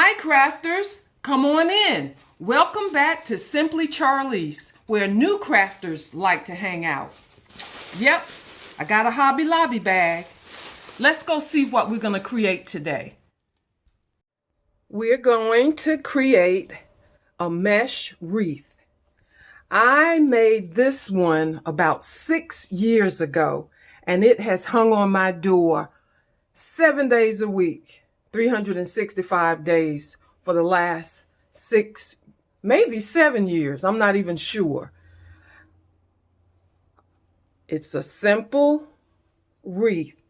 Hi crafters, come on in. Welcome back to Simply Charlease, where new crafters like to hang out. Yep, I got a Hobby Lobby bag. Let's go see what we're going to create today. We're going to create a mesh wreath. I made this one about 6 years ago, and it has hung on my door 7 days a week, 365 days for the last 6, maybe 7 years. I'm not even sure. It's a simple wreath,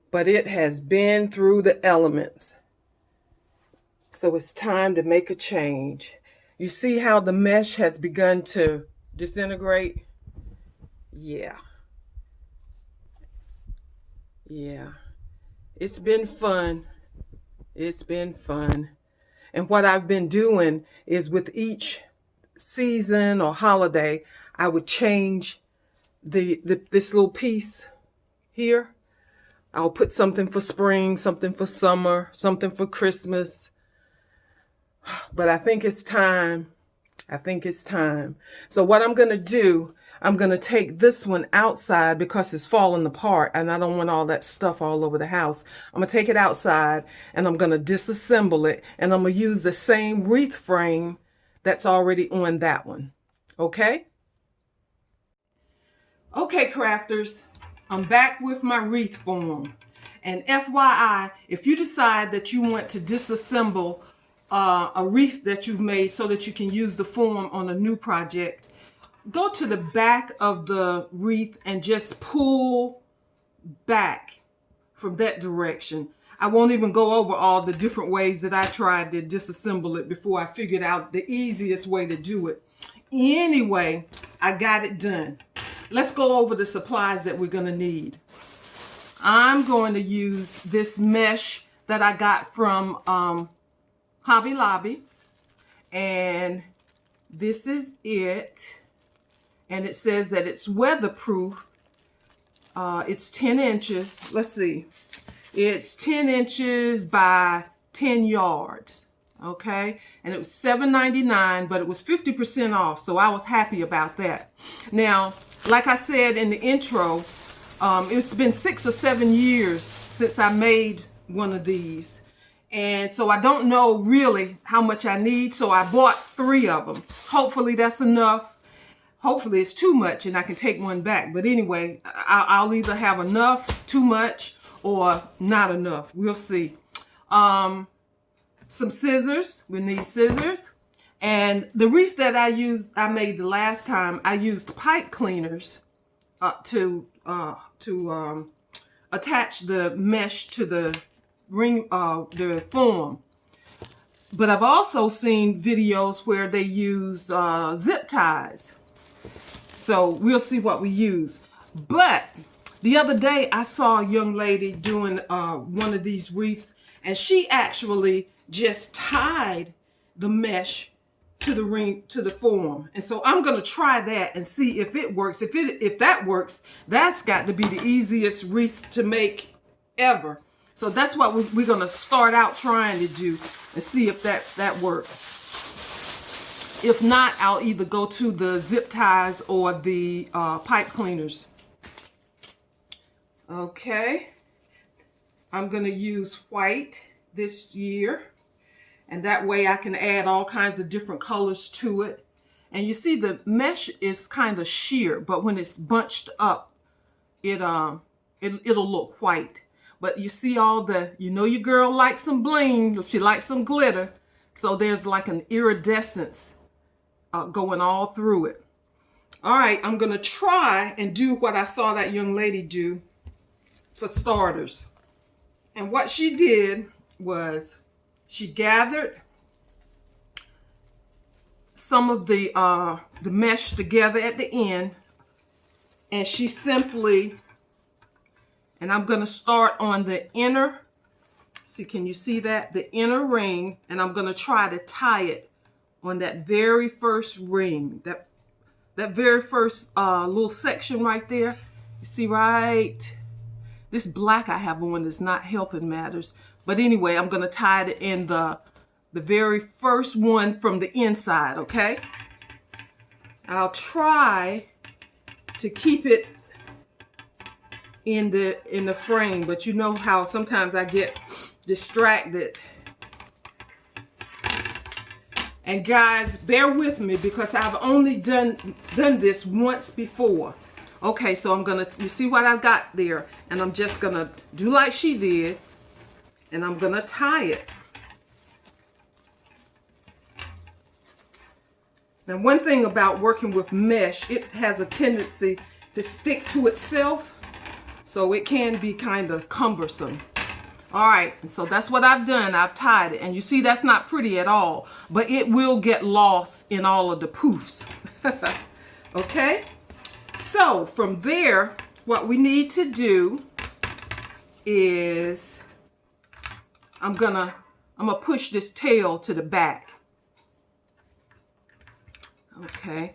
but it has been through the elements. So it's time to make a change. You see how the mesh has begun to disintegrate? Yeah. It's been fun. It's been fun. And what I've been doing is with each season or holiday, I would change this little piece here. I'll put something for spring, something for summer, something for Christmas. But I think it's time. So what I'm going to do, I'm going to take this one outside because it's falling apart and I don't want all that stuff all over the house. I'm going to take it outside and I'm going to disassemble it, and I'm going to use the same wreath frame that's already on that one. Okay? Okay, crafters, I'm back with my wreath form. And FYI, if you decide that you want to disassemble a wreath that you've made so that you can use the form on a new project, go to the back of the wreath and just pull back from that direction. I won't even go over all the different ways that I tried to disassemble it before I figured out the easiest way to do it. Anyway, I got it done. Let's go over the supplies that we're going to need. I'm going to use this mesh that I got from Hobby Lobby, and this is it, and it says that it's weatherproof. It's 10 inches. Let's see, it's 10 inches by 10 yards. Okay, and it was $7.99, but it was 50% off, so I was happy about that. Now, like I said in the intro, it's been 6 or 7 years since I made one of these. And so I don't know really how much I need, so I bought 3 of them. Hopefully that's enough. Hopefully it's too much and I can take one back. But anyway, I'll either have enough, too much, or not enough. We'll see. Some scissors. We need scissors. And the wreath that I made the last time, I used pipe cleaners to attach the mesh to the the form. But I've also seen videos where they use zip ties. So we'll see what we use. But the other day I saw a young lady doing one of these wreaths, and she actually just tied the mesh to the ring, to the form. And so I'm gonna try that and see if it works. If that works, that's got to be the easiest wreath to make ever. So that's what we're going to start out trying to do and see if that works. If not, I'll either go to the zip ties or the pipe cleaners. Okay. I'm going to use white this year, and that way I can add all kinds of different colors to it. And you see the mesh is kind of sheer, but when it's bunched up, it'll look white. But you see all the, you know your girl likes some bling, she likes some glitter. So there's like an iridescence going all through it. All right, I'm gonna try and do what I saw that young lady do for starters. And what she did was she gathered some of the mesh together at the end, and she simply, and I'm going to start on the inner, see, can you see that? The inner ring, and I'm going to try to tie it on that very first ring, that very first little section right there. You see, right? This black I have on is not helping matters, But anyway, I'm going to tie it in the very first one from the inside, okay? I'll try to keep it in the frame, but you know how sometimes I get distracted. And guys, bear with me because I've only done this once before. Okay, so I'm gonna, you see what I've got there, and I'm just gonna do like she did, and I'm gonna tie it. Now, one thing about working with mesh, it has a tendency to stick to itself, so it can be kind of cumbersome. All right, and so that's what I've done. I've tied it, and you see that's not pretty at all, but it will get lost in all of the poofs. Okay, so from there, what we need to do is I'm gonna push this tail to the back. Okay,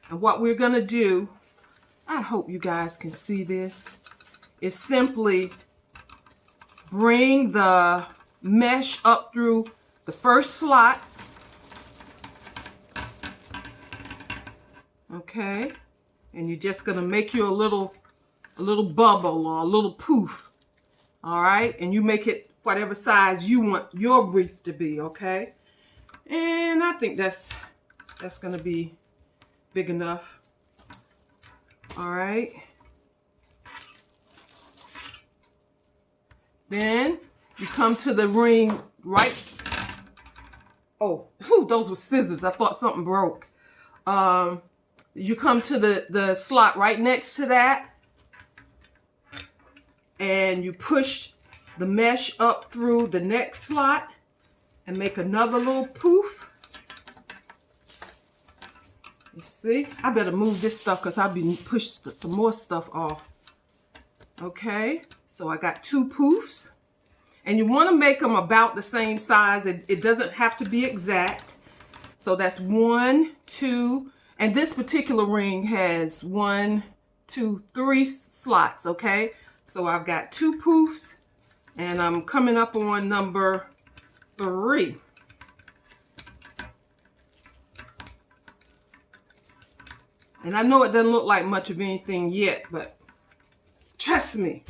and what we're gonna do, I hope you guys can see this, is simply bring the mesh up through the first slot. Okay, and you're just gonna make you a little bubble or a little poof. All right, and you make it whatever size you want your wreath to be. Okay, and I think that's gonna be big enough. All right. Then you come to the ring right. Oh, whew, those were scissors. I thought something broke. You come to the slot right next to that, and you push the mesh up through the next slot and make another little poof. You see? I better move this stuff because I've been pushed some more stuff off. Okay, so I got 2 poofs. And you want to make them about the same size. It doesn't have to be exact. So that's 1, 2, and this particular ring has 1, 2, 3 slots, okay? So I've got 2 poofs, and I'm coming up on number 3. And I know it doesn't look like much of anything yet, but trust me.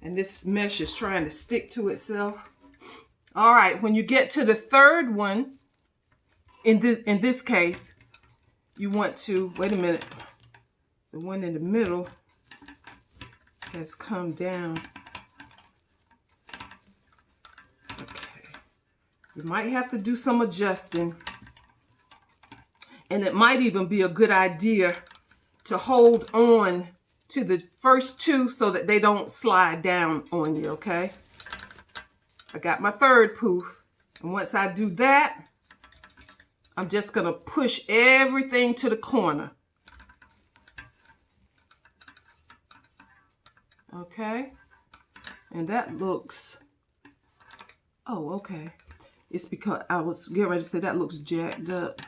And this mesh is trying to stick to itself. All right, when you get to the third one, in this case, you want to, wait a minute, the one in the middle has come down. Okay, you might have to do some adjusting. And it might even be a good idea to hold on to the first 2 so that they don't slide down on you, okay? I got my third poof, and once I do that, I'm just gonna push everything to the corner. Okay? And that looks, oh, okay. It's because I was getting ready to say that looks jacked up.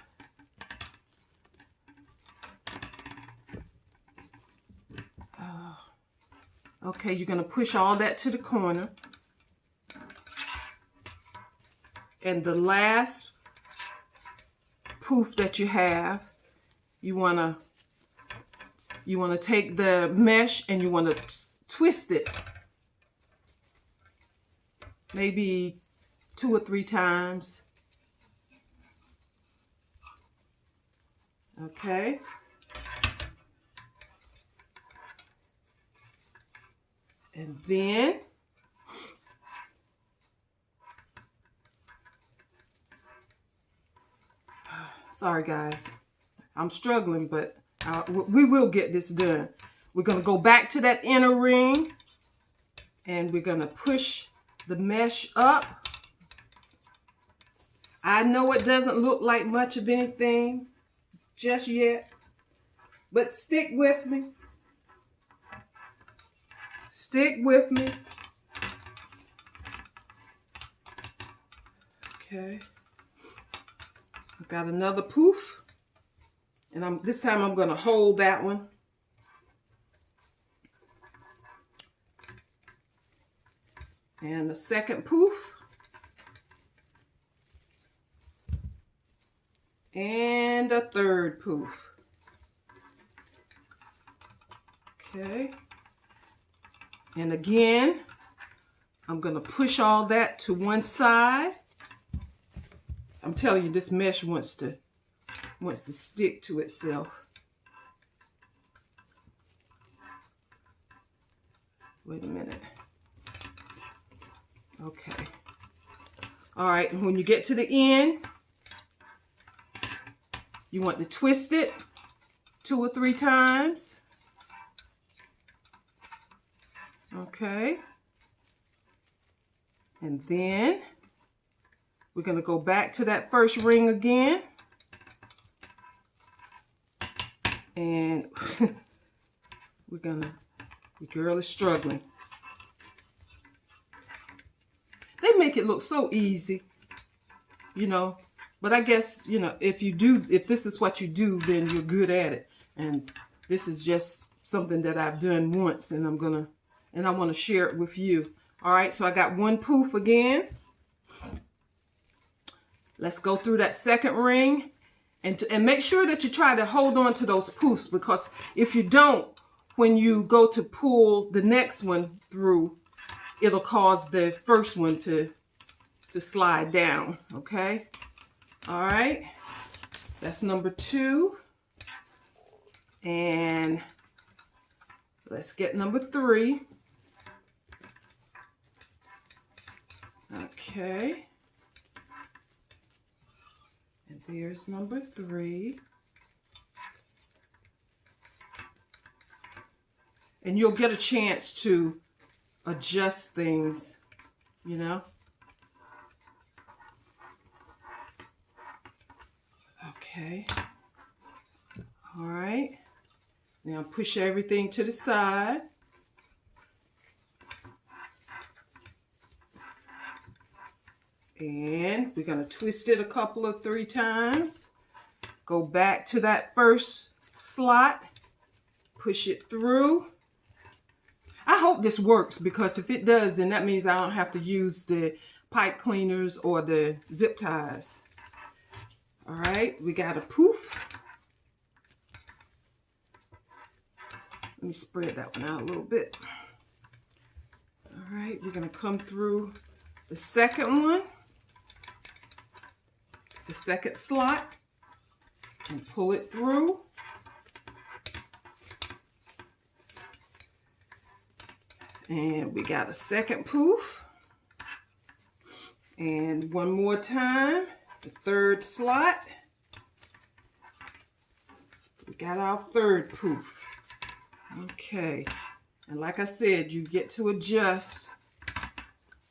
Okay, you're gonna push all that to the corner. And the last poof that you have, you wanna take the mesh and you wanna twist it. Maybe 2 or 3 times. Okay. And then sorry guys, I'm struggling, but we will get this done. We're going to go back to that inner ring, and we're going to push the mesh up. I know it doesn't look like much of anything just yet, but stick with me. Stick with me. Okay. I've got another poof, and this time I'm going to hold that one. And the second poof. And a third poof. Okay. And again, I'm going to push all that to one side. I'm telling you, this mesh wants to stick to itself. Wait a minute. Okay. All right, and when you get to the end, you want to twist it 2 or 3 times. Okay. And then we're going to go back to that first ring again. And we're going to, the girl is struggling. They make it look so easy, you know, but I guess, you know, if this is what you do, then you're good at it. And this is just something that I've done once, and I want to share it with you. All right, so I got 1 poof again. Let's go through that second ring, and make sure that you try to hold on to those poofs, because if you don't, when you go to pull the next one through, it'll cause the first one to slide down. Okay, all right, that's number 2, and let's get number 3. Okay, and there's number 3. And you'll get a chance to adjust things, you know. Okay. All right. Now push everything to the side. And we're going to twist it a couple of 3 times. Go back to that first slot. Push it through. I hope this works, because if it does, then that means I don't have to use the pipe cleaners or the zip ties. All right, we got a poof. Let me spread that one out a little bit. All right, we're going to come through the second one, the second slot, and pull it through. And we got a second poof. And one more time, the third slot. We got our third poof. Okay. And like I said, you get to adjust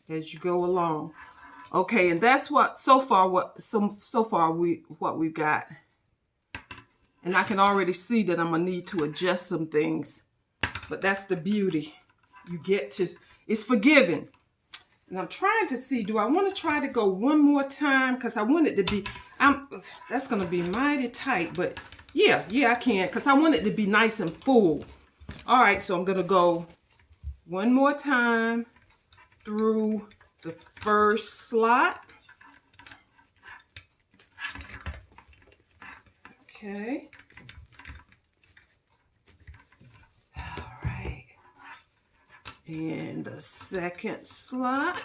as you go along. Okay, and that's what what we've got. And I can already see that I'm gonna need to adjust some things. But that's the beauty. You get to, it's forgiving. And I'm trying to see, do I want to try to go one more time? Because I want it to be, that's going to be mighty tight. But yeah, I can, because I want it to be nice and full. All right, so I'm going to go one more time through the first slot. Okay. And the second slot.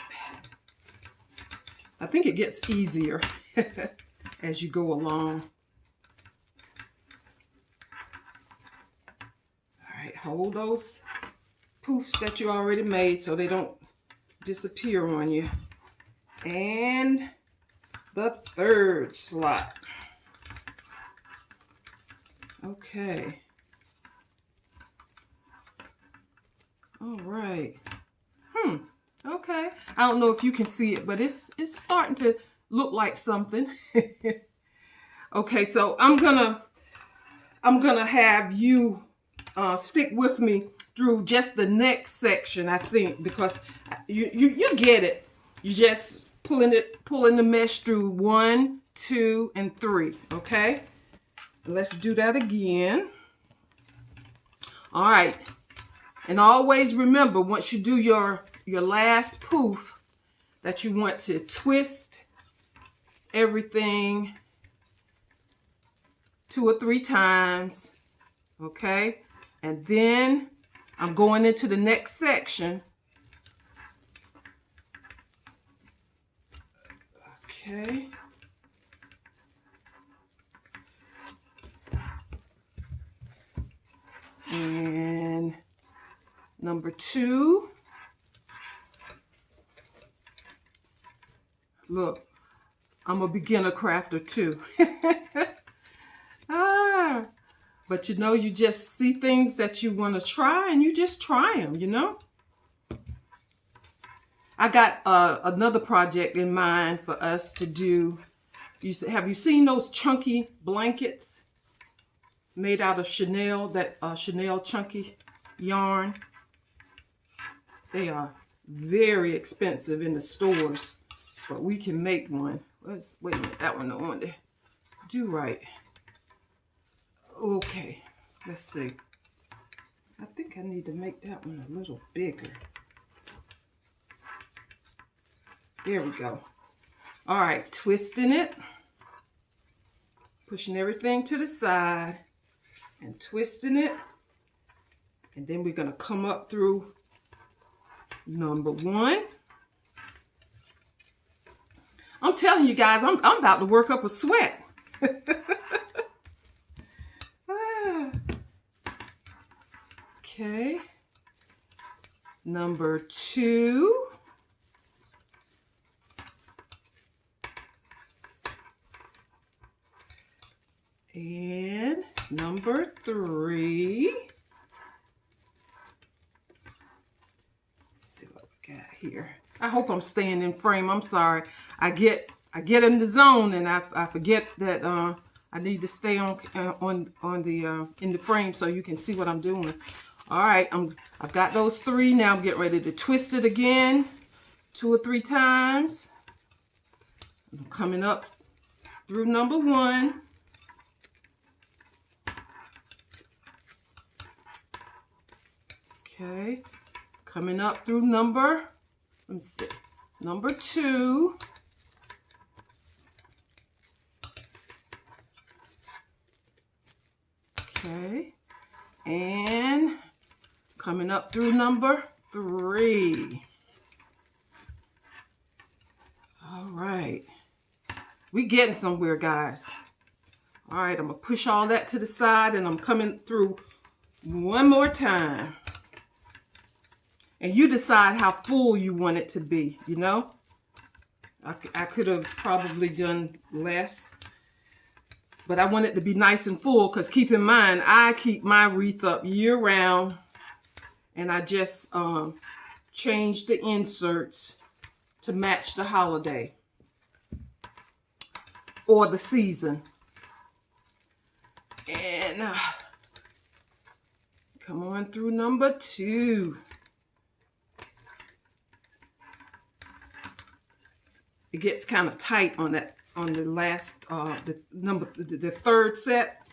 I think it gets easier as you go along. All right, hold those poofs that you already made so they don't disappear on you. And the third slot. Okay. All right. Okay. I don't know if you can see it, but it's starting to look like something. Okay, so I'm gonna have you stick with me through just the next section, I think, because you get it. You just pulling the mesh through 1, 2, and 3. Okay. Let's do that again. All right. And always remember, once you do your your last poof that you want to twist everything 2 or 3 times, okay? And then I'm going into the next section. Okay. And number 2. Look, I'm a beginner crafter too. But you know, you just see things that you want to try and you just try them, you know. I got another project in mind for us to do. Have you seen those chunky blankets made out of Chanel, that Chanel chunky yarn? They are very expensive in the stores, but we can make one. Wait a minute, that one I want to do right. Okay, let's see. I think I need to make that one a little bigger. There we go. All right, twisting it, pushing everything to the side and twisting it. And then we're gonna come up through number 1. I'm telling you guys, I'm about to work up a sweat. Okay, number 2. And number 3. Let's see what we got here. I hope I'm staying in frame. I'm sorry. I get in the zone and I forget that I need to stay on the in the frame so you can see what I'm doing. All right, I've got those 3. Now I'm getting ready to twist it again 2 or 3 times. I'm coming up through number 1. Okay, coming up through number 2. Okay, and coming up through number 3. All right, we getting somewhere, guys. All right, I'm gonna push all that to the side and I'm coming through one more time. And you decide how full you want it to be, you know. I could have probably done less, but I want it to be nice and full because keep in mind, I keep my wreath up year round and I just change the inserts to match the holiday or the season. And come on through number 2. It gets kind of tight on the last the 3rd set,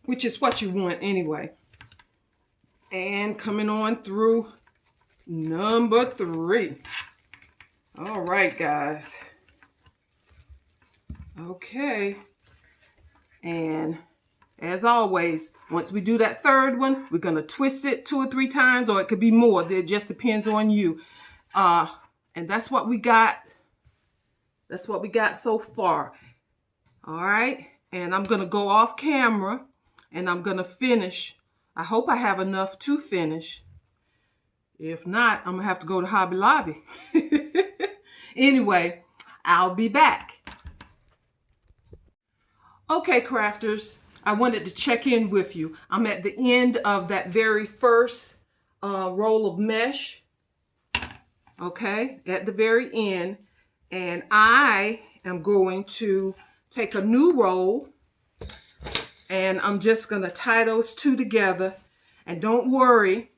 which is what you want anyway. And coming on through number 3. All right, guys. Okay. And as always, once we do that 3rd one, we're gonna twist it 2 or 3 times, or it could be more. It just depends on you. And that's what we got. That's what we got so far. All right. And I'm going to go off camera and I'm going to finish. I hope I have enough to finish. If not, I'm going to have to go to Hobby Lobby. Anyway, I'll be back. Okay, crafters, I wanted to check in with you. I'm at the end of that very first roll of mesh. Okay, at the very end. And I am going to take a new roll and I'm just going to tie those 2 together. And don't worry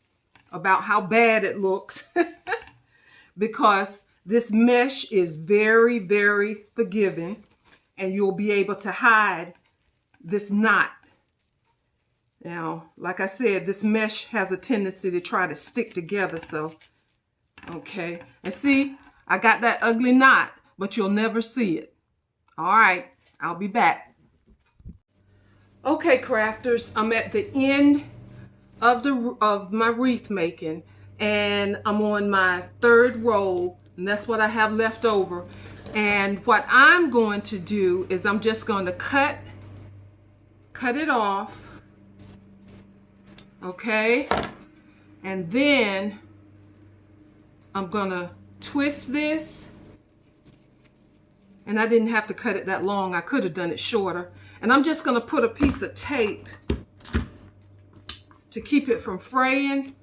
about how bad it looks because this mesh is very, very forgiving and you'll be able to hide this knot. Now, like I said, this mesh has a tendency to try to stick together. So, Okay, and see, I got that ugly knot, but you'll never see it. All right, I'll be back. Okay, crafters, I'm at the end of my wreath making, and I'm on my third roll, and that's what I have left over. And what I'm going to do is I'm just going to cut it off, okay? And then I'm gonna twist this, and I didn't have to cut it that long. I could have done it shorter. And I'm just gonna put a piece of tape to keep it from fraying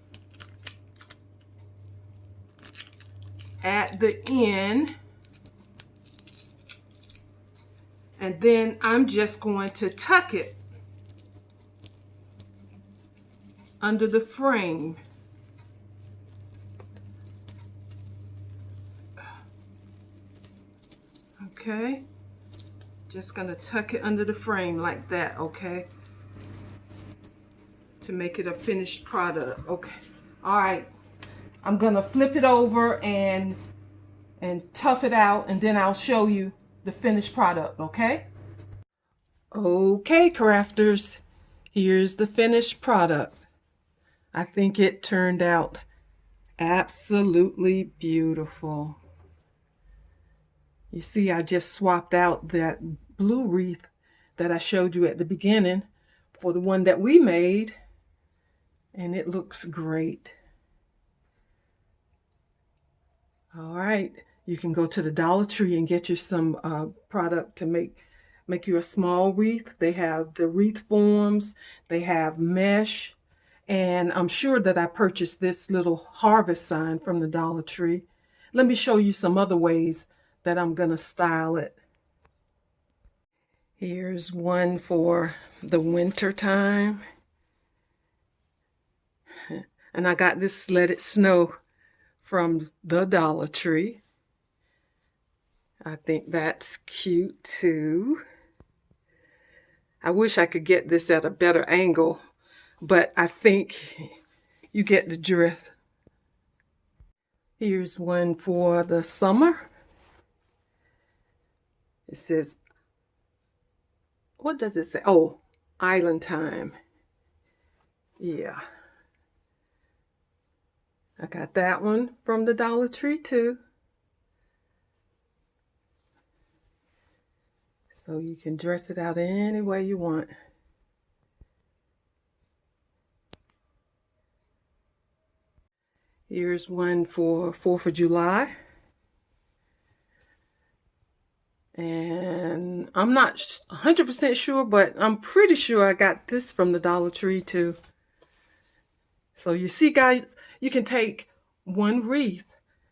at the end. And then I'm just going to tuck it under the frame. Okay, just gonna tuck it under the frame like that, okay, to make it a finished product. Okay, all right, I'm gonna flip it over and tough it out, and then I'll show you the finished product. Okay, crafters, here's the finished product. I think it turned out absolutely beautiful. You see, I just swapped out that blue wreath that I showed you at the beginning for the one that we made, and it looks great. All right, you can go to the Dollar Tree and get you some product to make you a small wreath. They have the wreath forms, they have mesh, and I'm sure that I purchased this little harvest sign from the Dollar Tree. Let me show you some other ways that I'm gonna style it. Here's one for the winter time. And I got this Let It Snow from the Dollar Tree. I think that's cute too. I wish I could get this at a better angle, but I think you get the drift. Here's one for the summer. It says, what does it say? Oh, Island Time. Yeah. I got that one from the Dollar Tree too. So you can dress it out any way you want. Here's one for 4th of July. And I'm not 100% sure, but I'm pretty sure I got this from the Dollar Tree too. So you see, guys, you can take one wreath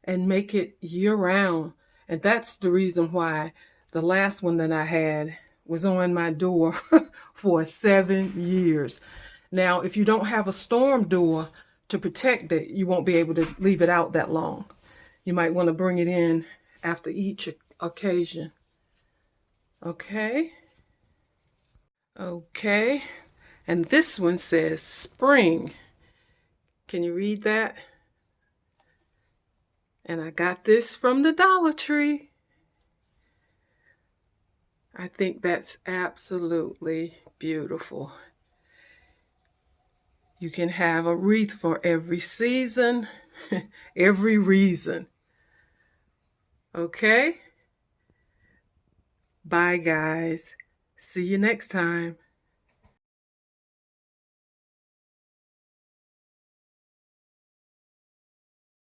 and make it year-round. And that's the reason why the last one that I had was on my door for 7 years. Now, if you don't have a storm door to protect it, you won't be able to leave it out that long. You might want to bring it in after each occasion. Okay. Okay. And this one says spring. Can you read that? And I got this from the Dollar Tree. I think that's absolutely beautiful. You can have a wreath for every season, every reason. Okay? Bye, guys. See you next time.